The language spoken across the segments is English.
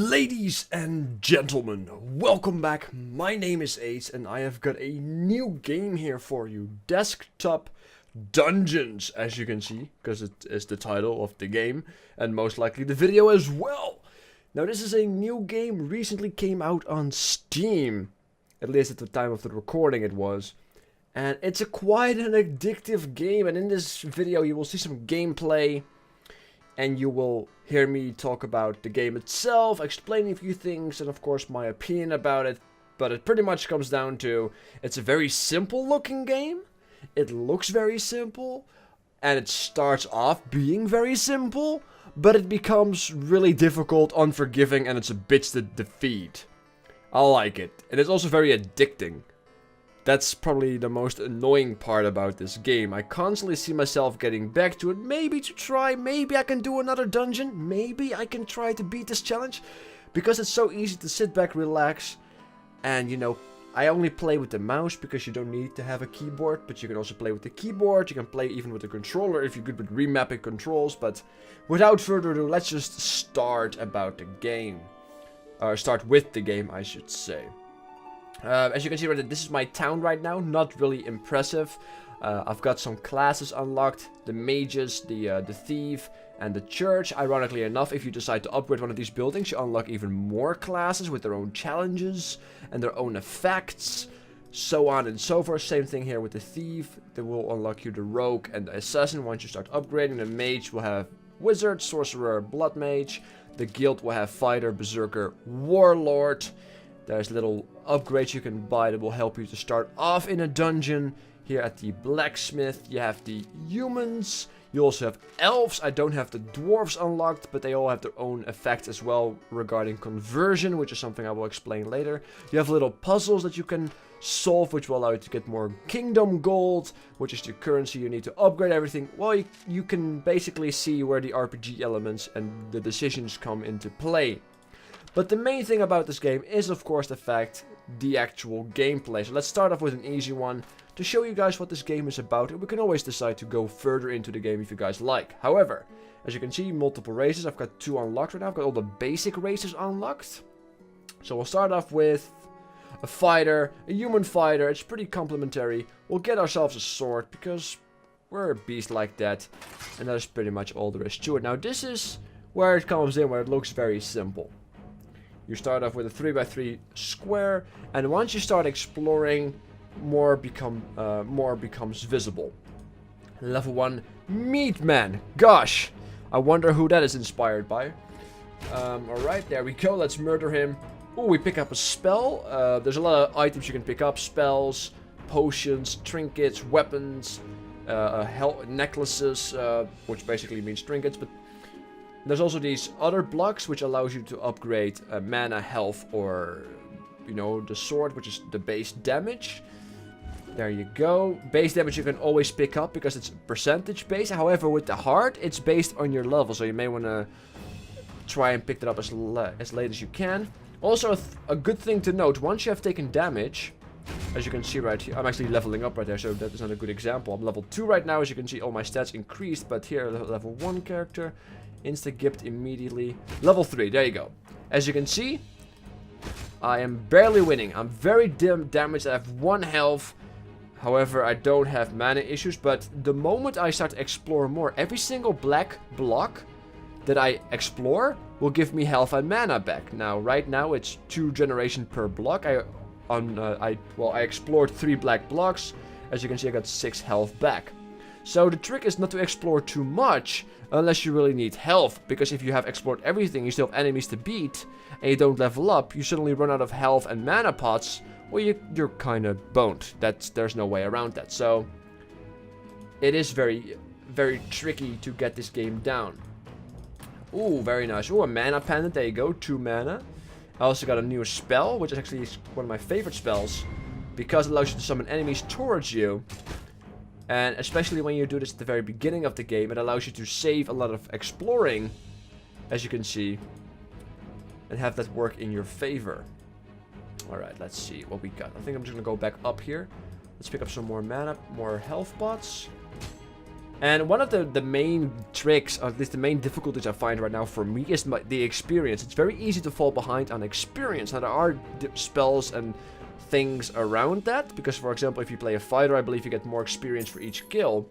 Ladies and gentlemen, welcome back. My name is Ace and I have got a new game here for you. Desktop Dungeons, as you can see, because it is the title of the game and most likely the video as well. Now this is a new game, recently came out on Steam. At least at the time of the recording it was. And it's quite an addictive game, and in this video you will see some gameplay. And you will hear me talk about the game itself, explaining a few things, and of course my opinion about it. But it pretty much comes down to, it's a very simple looking game. It looks very simple, and it starts off being very simple, but it becomes really difficult, unforgiving, and it's a bitch to defeat. I like it. And it's also very addicting. That's probably the most annoying part about this game. I constantly see myself getting back to it, maybe to try, maybe I can do another dungeon, maybe I can try to beat this challenge. Because it's so easy to sit back, relax, and you know, I only play with the mouse because you don't need to have a keyboard, but you can also play with the keyboard, you can play even with the controller if you're good with remapping controls. But without further ado, let's just start about the game. Or start with the game, I should say. As you can see, this is my town right now. Not really impressive. I've got some classes unlocked: the mages, the thief, and the church. Ironically enough, if you decide to upgrade one of these buildings, you unlock even more classes with their own challenges and their own effects, so on and so forth. Same thing here with the thief. They will unlock you the rogue and the assassin once you start upgrading. The mage will have wizard, sorcerer, blood mage. The guild will have fighter, berserker, warlord. There's little upgrades you can buy that will help you to start off in a dungeon. Here at the blacksmith, you have the humans. You also have elves. I don't have the dwarves unlocked, but they all have their own effects as well regarding conversion, which is something I will explain later. You have little puzzles that you can solve, which will allow you to get more kingdom gold, which is the currency you need to upgrade everything. Well, you can basically see where the RPG elements and the decisions come into play. But the main thing about this game is, of course, the actual gameplay. So let's start off with an easy one to show you guys what this game is about. And we can always decide to go further into the game if you guys like. However, as you can see, multiple races. I've got 2 unlocked right now. I've got all the basic races unlocked. So we'll start off with a fighter, a human fighter. It's pretty complimentary. We'll get ourselves a sword because we're a beast like that. And that is pretty much all there is to it. Now this is where it comes in, where it looks very simple. You start off with a 3x3 square, and once you start exploring, more becomes visible. Level 1, Meat Man. Gosh, I wonder who that is inspired by. Alright, there we go. Let's murder him. Oh, we pick up a spell. There's a lot of items you can pick up: spells, potions, trinkets, weapons, necklaces, which basically means trinkets, but there's also these other blocks which allows you to upgrade mana, health, or, you know, the sword, which is the base damage. There you go. Base damage you can always pick up because it's percentage based. However, with the heart, it's based on your level, so you may want to try and pick that up as late as you can. Also, a good thing to note, once you have taken damage, as you can see right here, I'm actually leveling up right there, so that is not a good example. I'm level 2 right now, as you can see, all my stats increased, but here, level 1 character. Insta-gift immediately. Level 3, there you go. As you can see, I am barely winning. I'm very damaged. I have 1 health. However, I don't have mana issues. But the moment I start to explore more, every single black block that I explore will give me health and mana back. Now, right now, it's 2 generation per block. I explored 3 black blocks. As you can see, I got 6 health back. So the trick is not to explore too much unless you really need health, because if you have explored everything, you still have enemies to beat, and you don't level up, you suddenly run out of health and mana pots, well, you're kind of boned. There's no way around that. So it is very, very tricky to get this game down. Ooh, very nice. Ooh, a mana pendant. There you go, 2 mana. I also got a new spell, which is actually one of my favorite spells, because it allows you to summon enemies towards you. And especially when you do this at the very beginning of the game, it allows you to save a lot of exploring, as you can see, and have that work in your favor. Alright, let's see what we got. I think I'm just going to go back up here. Let's pick up some more mana, more health pots. And one of the main tricks, or at least the main difficulties I find right now for me, is the experience. It's very easy to fall behind on experience. Now there are spells and things around that, because for example if you play a fighter, I believe you get more experience for each kill.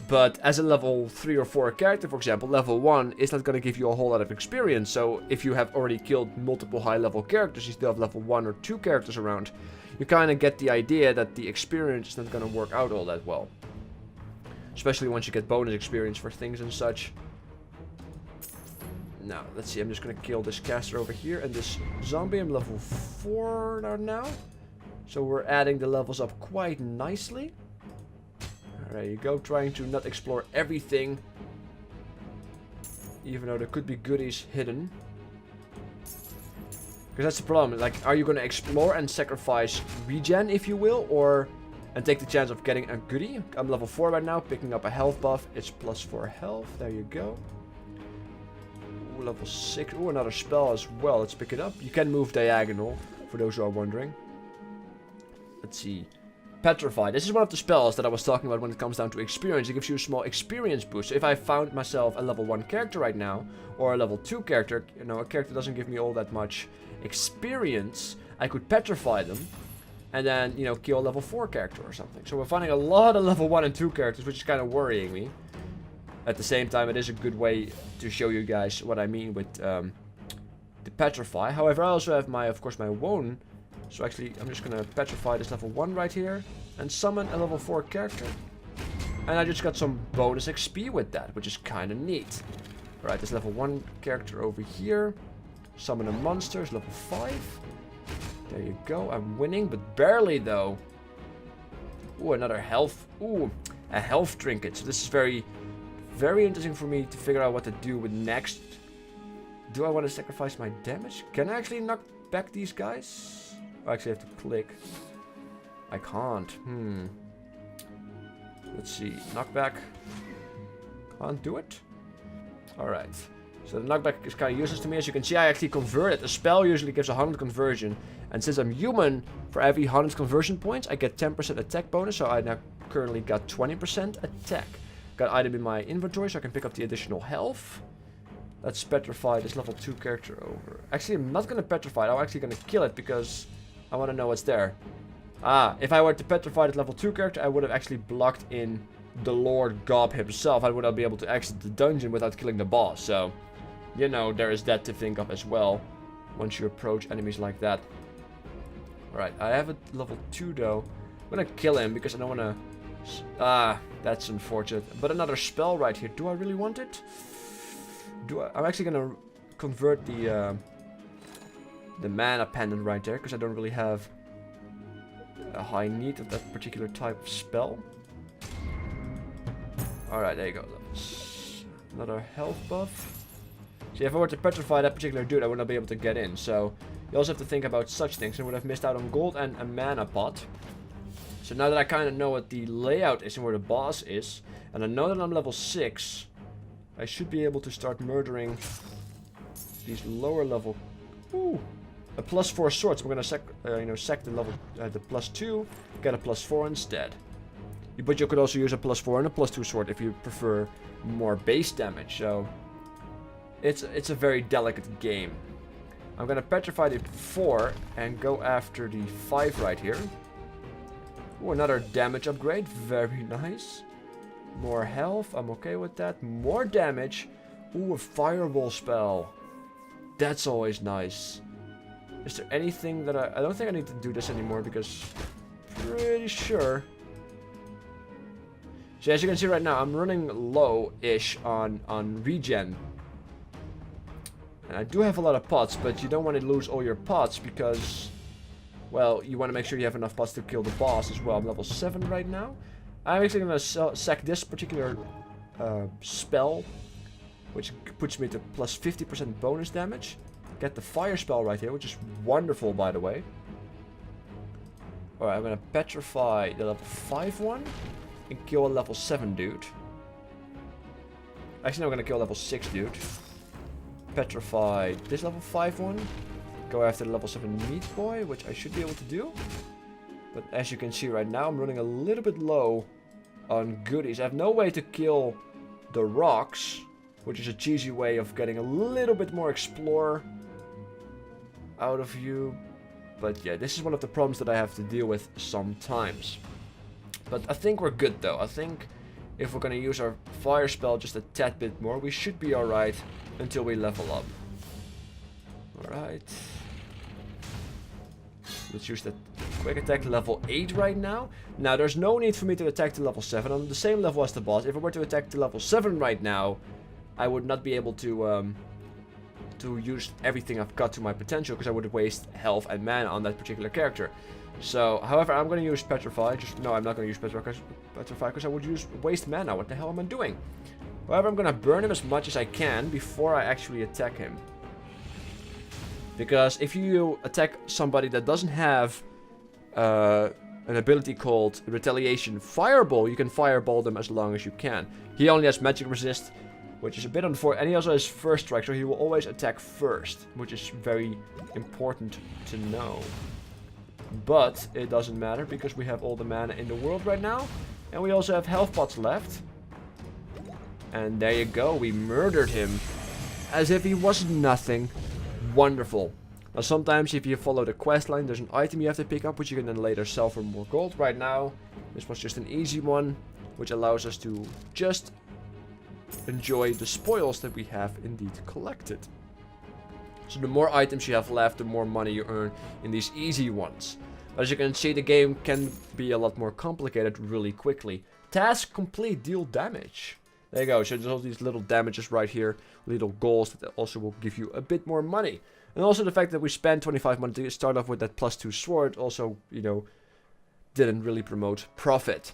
But as a level 3 or 4 character, for example, level 1 is not going to give you a whole lot of experience. So if you have already killed multiple high level characters, you still have level 1 or 2 characters around, you kind of get the idea that the experience is not going to work out all that well. Especially once you get bonus experience for things and such. Now, let's see, I'm just going to kill this caster over here and this zombie. I'm level 4 now. So we're adding the levels up quite nicely. There you go, trying to not explore everything. Even though there could be goodies hidden. Because that's the problem, like, are you going to explore and sacrifice regen, if you will, or... and take the chance of getting a goodie? I'm level 4 right now, picking up a health buff. It's plus 4 health, there you go. Ooh, level 6, ooh, another spell as well, let's pick it up. You can move diagonal, for those who are wondering. Let's see. Petrify. This is one of the spells that I was talking about when it comes down to experience. It gives you a small experience boost. So if I found myself a level 1 character right now, or a level 2 character, you know, a character doesn't give me all that much experience, I could petrify them, and then, you know, kill a level 4 character or something. So we're finding a lot of level 1 and 2 characters, which is kind of worrying me. At the same time, it is a good way to show you guys what I mean with the petrify. However, I also have my, of course, my Wone. So actually, I'm just gonna petrify this level 1 right here and summon a level 4 character. And I just got some bonus XP with that, which is kind of neat. Alright, this level 1 character over here. Summon a monster, is level 5. There you go, I'm winning, but barely though. Ooh, another health. Ooh, a health trinket. So this is very, very interesting for me to figure out what to do with next. Do I want to sacrifice my damage? Can I actually knock back these guys? I actually have to click. I can't. Let's see. Knockback. Can't do it. Alright. So the knockback is kind of useless to me. As you can see, I actually converted. A spell usually gives 100 conversion. And since I'm human, for every 100 conversion points, I get 10% attack bonus. So I now currently got 20% attack. Got item in my inventory so I can pick up the additional health. Let's petrify this level 2 character over. Actually, I'm not going to petrify it. I'm actually going to kill it because I want to know what's there. Ah, if I were to petrify this level 2 character, I would have actually blocked in the Lord Gob himself. I would not be able to exit the dungeon without killing the boss. So, you know, there is that to think of as well. Once you approach enemies like that. Alright, I have a level 2 though. I'm gonna kill him because I don't want to... Ah, that's unfortunate. But another spell right here. Do I really want it? I'm actually gonna convert the mana pendant right there, because I don't really have a high need of that particular type of spell. Alright, there you go. Another health buff. See, if I were to petrify that particular dude, I would not be able to get in. So, you also have to think about such things. I would have missed out on gold and a mana pot. So now that I kind of know what the layout is and where the boss is, and I know that I'm level 6, I should be able to start murdering these lower level... Ooh! A plus 4 sword, so we're gonna sack the level, the plus 2, get a plus 4 instead. But you could also use a plus 4 and a plus 2 sword if you prefer more base damage, so... It's a very delicate game. I'm gonna petrify the 4 and go after the 5 right here. Ooh, another damage upgrade, very nice. More health, I'm okay with that. More damage. Ooh, a fireball spell. That's always nice. Is there anything that I don't think I need to do this anymore because pretty sure. So as you can see right now, I'm running low-ish on regen. And I do have a lot of pots, but you don't want to lose all your pots because, well, you want to make sure you have enough pots to kill the boss as well. I'm level 7 right now. I'm actually going to sack this particular spell, which puts me to plus 50% bonus damage. Get the fire spell right here, which is wonderful, by the way. Alright, I'm going to petrify the level 5 one and kill a level 7 dude. Actually, no, I'm going to kill a level 6 dude. Petrify this level 5 one. Go after the level 7 meat boy, which I should be able to do. But as you can see right now, I'm running a little bit low on goodies. I have no way to kill the rocks, which is a cheesy way of getting a little bit more explorer out of you. But yeah, this is one of the problems that I have to deal with sometimes. But I think we're good though. I think if we're gonna use our fire spell just a tad bit more, we should be alright until we level up. Alright. Let's use that quick attack level 8 right now. Now, there's no need for me to attack to level 7. I'm on the same level as the boss. If I were to attack to level 7 right now, I would not be able to use everything I've got to my potential, because I would waste health and mana on that particular character. So, however, I'm going to use Petrify. No, I'm not going to use Petrify because I would waste mana. What the hell am I doing? However, I'm going to burn him as much as I can before I actually attack him. Because if you attack somebody that doesn't have an ability called Retaliation Fireball, you can fireball them as long as you can. He only has magic resist, which is a bit unfortunate. And he also has first strike, so he will always attack first, which is very important to know. But it doesn't matter because we have all the mana in the world right now. And we also have health pots left. And there you go, we murdered him as if he was nothing. Wonderful. Now sometimes if you follow the quest line, there's an item you have to pick up, which you can then later sell for more gold. Right now, this was just an easy one, which allows us to just enjoy the spoils that we have indeed collected. So the more items you have left, the more money you earn in these easy ones. But as you can see, the game can be a lot more complicated really quickly. Task complete, deal damage. There you go, so there's all these little damages right here, little goals that also will give you a bit more money. And also the fact that we spent 25 money to start off with that +2 sword also, you know, didn't really promote profit.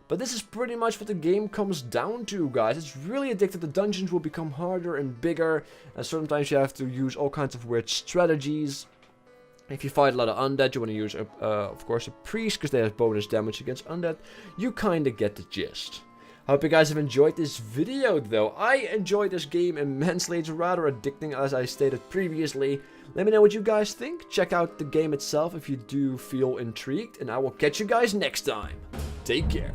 But this is pretty much what the game comes down to, guys. It's really addictive. The dungeons will become harder and bigger, and sometimes you have to use all kinds of weird strategies. If you fight a lot of undead, you want to use, of course, a priest, because they have bonus damage against undead. You kind of get the gist. I hope you guys have enjoyed this video, though. I enjoyed this game immensely. It's rather addicting, as I stated previously. Let me know what you guys think. Check out the game itself if you do feel intrigued. And I will catch you guys next time. Take care.